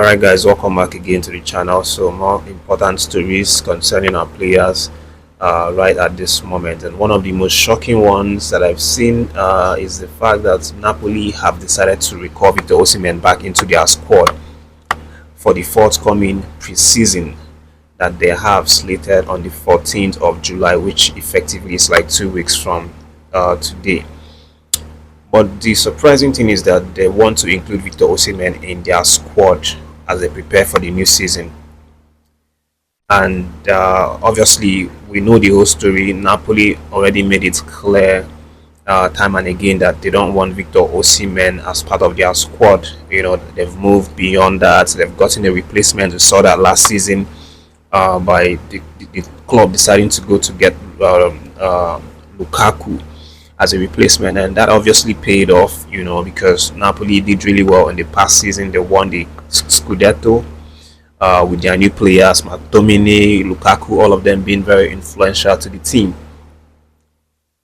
Alright guys, welcome back again to the channel. So more important stories concerning our players right at this moment, and one of the most shocking ones that I've seen is the fact that Napoli have decided to recall Victor Osimhen back into their squad for the forthcoming preseason that they have slated on the 14th of July, which effectively is like 2 weeks from today. But the surprising thing is that they want to include Victor Osimhen in their squad as they prepare for the new season. And obviously, we know the whole story. Napoli already made it clear time and again that they don't want Victor Osimhen as part of their squad. They've moved beyond that. They've gotten a replacement. We saw that last season by the club deciding to go to get Lukaku as a replacement, and that obviously paid off, because Napoli did really well in the past season. They won the Scudetto with their new players, McTominay, Lukaku, all of them being very influential to the team.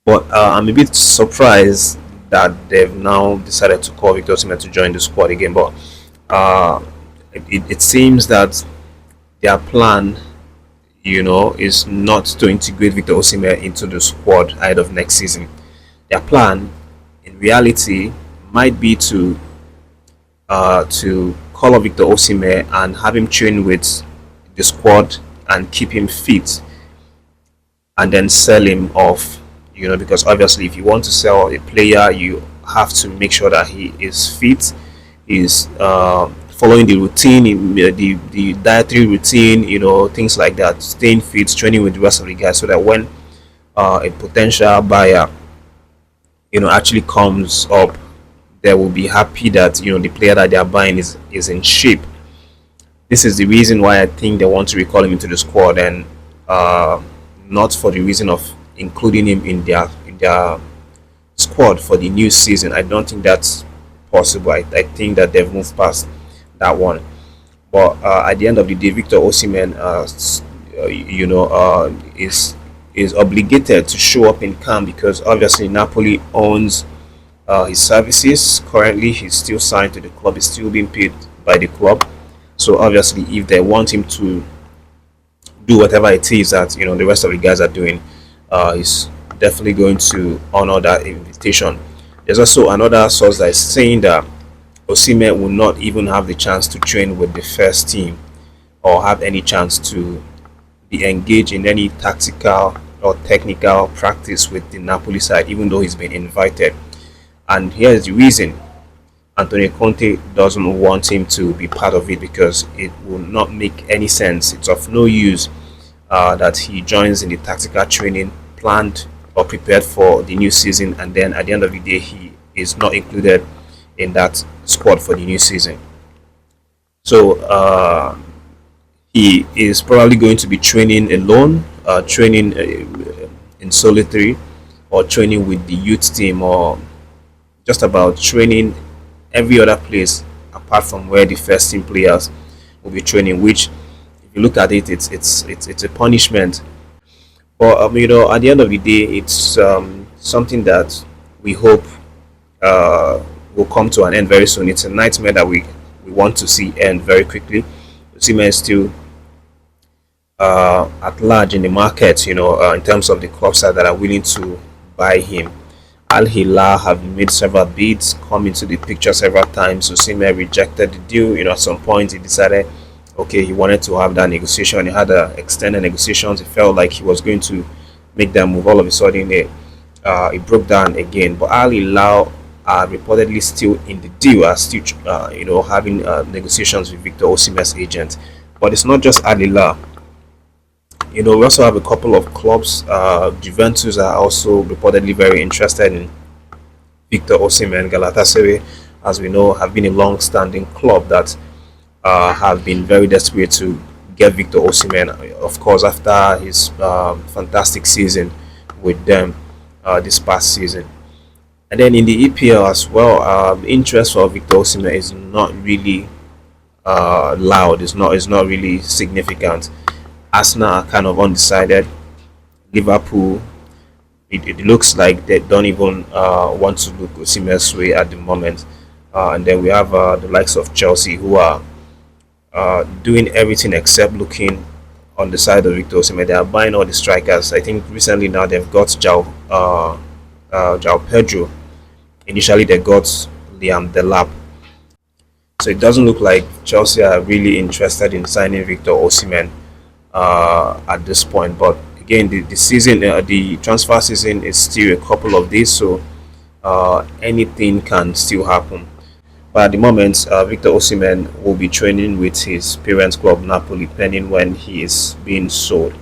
But I'm a bit surprised that they've now decided to call Victor Osimhen to join the squad again. But it seems that their plan, is not to integrate Victor Osimhen into the squad ahead of next season. Their plan, in reality, might be to call up Victor Osimhen and have him train with the squad and keep him fit, and then sell him off. Because obviously, if you want to sell a player, you have to make sure that he is fit, is following the routine, the dietary routine, things like that, staying fit, training with the rest of the guys, so that when a potential buyer actually comes up, they will be happy that the player that they are buying is in shape. This is the reason why I think they want to recall him into the squad, and not for the reason of including him in their squad for the new season. I don't think that's possible. I think that they've moved past that one. But at the end of the day, Victor Osimhen is obligated to show up in camp, because obviously Napoli owns his services. Currently, he's still signed to the club. He's still being paid by the club. So obviously, if they want him to do whatever it is that the rest of the guys are doing, he's definitely going to honor that invitation. There's also another source that is saying that Osimhen will not even have the chance to train with the first team, or have any chance to be engaged in any tactical or technical practice with the Napoli side, even though he's been invited. And here's the reason: Antonio Conte doesn't want him to be part of it, because it will not make any sense. It's of no use that he joins in the tactical training planned or prepared for the new season, and then at the end of the day he is not included in that squad for the new season. So he is probably going to be training alone, training in solitary, or training with the youth team, or just about training every other place apart from where the first team players will be training. Which, if you look at it, it's a punishment. But at the end of the day, it's something that we hope will come to an end very soon. It's a nightmare that we want to see end very quickly. Osimhen is still at large in the market, in terms of the clubs that are willing to buy him. Al Hilal have made several bids, come into the picture several times. Osimhen rejected the deal. At some point he decided, okay, he wanted to have that negotiation. He had extended negotiations. He felt like he was going to make that move. All of a sudden, it broke down again. But Al Hilal are reportedly still in the deal, are still having negotiations with Victor Osimhen's agent. But it's not just Al Hilal. We also have a couple of clubs. Juventus are also reportedly very interested in Victor Osimhen. Galatasaray, as we know, have been a long-standing club that have been very desperate to get Victor Osimhen, of course, after his fantastic season with them this past season. And then in the EPL as well, interest for Victor Osimhen is not really loud. It's not really significant. Arsenal are kind of undecided. Liverpool, it looks like they don't even want to look Osimhen's way at the moment. And then we have the likes of Chelsea, who are doing everything except looking on the side of Victor Osimhen. They are buying all the strikers. I think recently now they've got Jao Pedro. Initially they got Liam Delap. So it doesn't look like Chelsea are really interested in signing Victor Osimhen at this point. But again, the season, the transfer season is still a couple of days, so anything can still happen. But at the moment, Victor Osimhen will be training with his parents' club Napoli, pending when he is being sold.